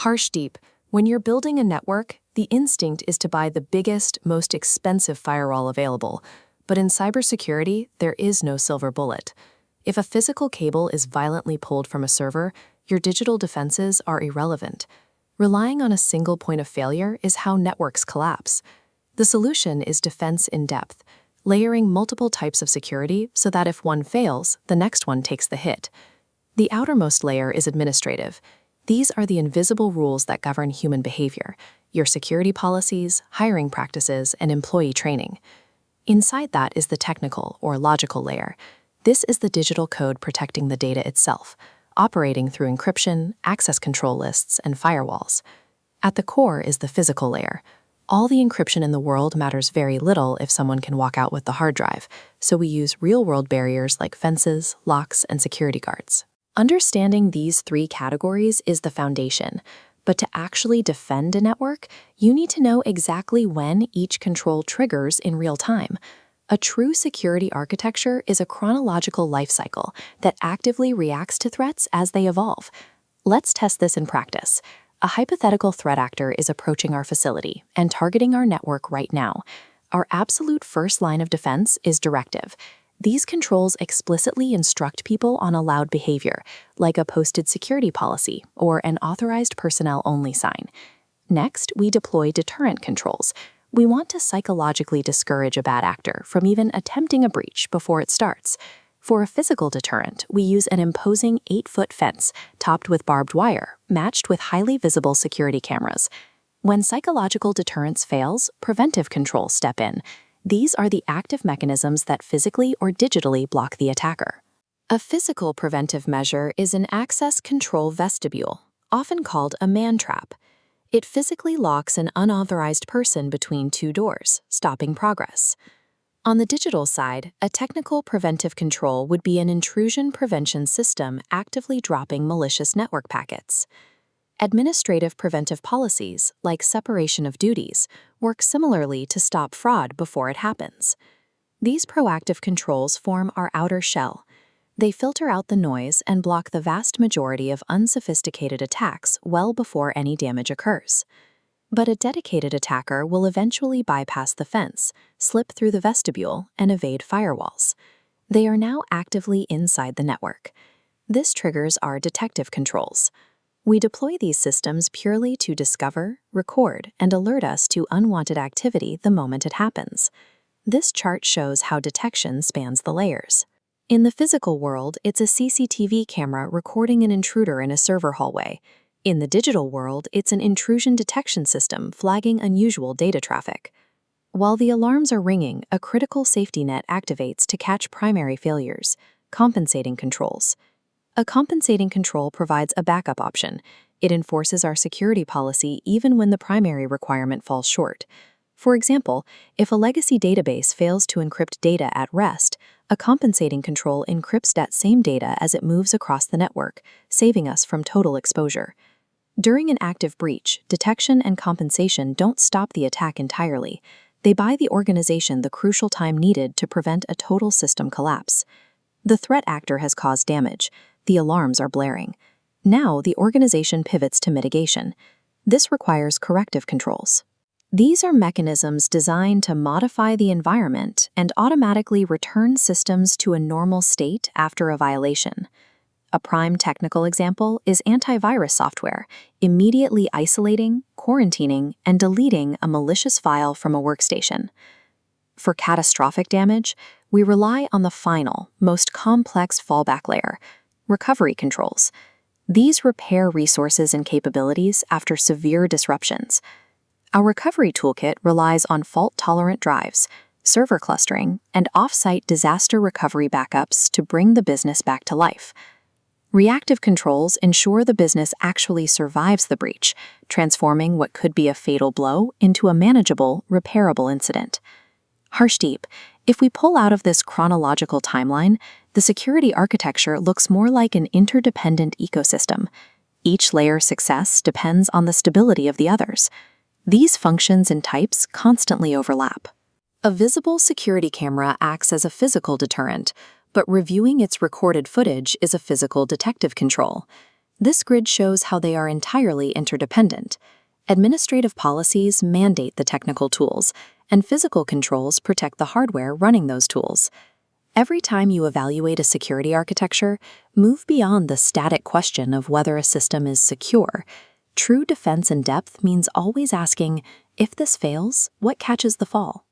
Harsh deep. When you're building a network, the instinct is to buy the biggest, most expensive firewall available. But in cybersecurity, there is no silver bullet. If a physical cable is violently pulled from a server, your digital defenses are irrelevant. Relying on a single point of failure is how networks collapse. The solution is defense in depth, layering multiple types of security so that if one fails, the next one takes the hit. The outermost layer is administrative. These are the invisible rules that govern human behavior, your security policies, hiring practices, and employee training. Inside that is the technical or logical layer. This is the digital code protecting the data itself, operating through encryption, access control lists, and firewalls. At the core is the physical layer. All the encryption in the world matters very little if someone can walk out with the hard drive, so we use real-world barriers like fences, locks, and security guards. Understanding these three categories is the foundation, but to actually defend a network, you need to know exactly when each control triggers in real time. A true security architecture is a chronological lifecycle that actively reacts to threats as they evolve. Let's test this in practice. A hypothetical threat actor is approaching our facility and targeting our network right now. Our absolute first line of defense is Directive. These controls explicitly instruct people on allowed behavior, like a posted security policy or an authorized personnel-only sign. Next, we deploy Deterrent controls. We want to psychologically discourage a bad actor from even attempting a breach before it starts. For a physical deterrent, we use an imposing 8-foot fence topped with barbed wire, matched with highly visible security cameras. When psychological deterrence fails, preventive controls step in. These are the active mechanisms that physically or digitally block the attacker. A physical preventive measure is an access control vestibule, often called a man-trap. It physically locks an unauthorized person between two doors, stopping progress. On the digital side, a technical preventive control would be an intrusion prevention system actively dropping malicious network packets. Administrative preventive policies, like separation of duties, work similarly to stop fraud before it happens. These proactive controls form our outer shell. They filter out the noise and block the vast majority of unsophisticated attacks well before any damage occurs. But a dedicated attacker will eventually bypass the fence, slip through the vestibule, and evade firewalls. They are now actively inside the network. This triggers our detective controls. We deploy these systems purely to discover, record, and alert us to unwanted activity the moment it happens. This chart shows how detection spans the layers. In the physical world, it's a CCTV camera recording an intruder in a server hallway. In the digital world, it's an intrusion detection system flagging unusual data traffic. While the alarms are ringing, a critical safety net activates to catch primary failures, compensating controls. A compensating control provides a backup option. It enforces our security policy even when the primary requirement falls short. For example, if a legacy database fails to encrypt data at rest, a compensating control encrypts that same data as it moves across the network, saving us from total exposure. During an active breach, detection and compensation don't stop the attack entirely. They buy the organization the crucial time needed to prevent a total system collapse. The threat actor has caused damage. The alarms are blaring. Now the organization pivots to mitigation. This requires corrective controls. These are mechanisms designed to modify the environment and automatically return systems to a normal state after a violation. A prime technical example is antivirus software, immediately isolating, quarantining, and deleting a malicious file from a workstation. For catastrophic damage, we rely on the final, most complex fallback layer, recovery controls. These repair resources and capabilities after severe disruptions. Our recovery toolkit relies on fault-tolerant drives, server clustering, and off-site disaster recovery backups to bring the business back to life. Reactive controls ensure the business actually survives the breach, transforming what could be a fatal blow into a manageable, repairable incident. Harshdeep, if we pull out of this chronological timeline, the security architecture looks more like an interdependent ecosystem. Each layer's success depends on the stability of the others. These functions and types constantly overlap. A visible security camera acts as a physical deterrent, but reviewing its recorded footage is a physical detective control. This grid shows how they are entirely interdependent. Administrative policies mandate the technical tools, and physical controls protect the hardware running those tools. Every time you evaluate a security architecture, move beyond the static question of whether a system is secure. True defense in depth means always asking, if this fails, what catches the fall?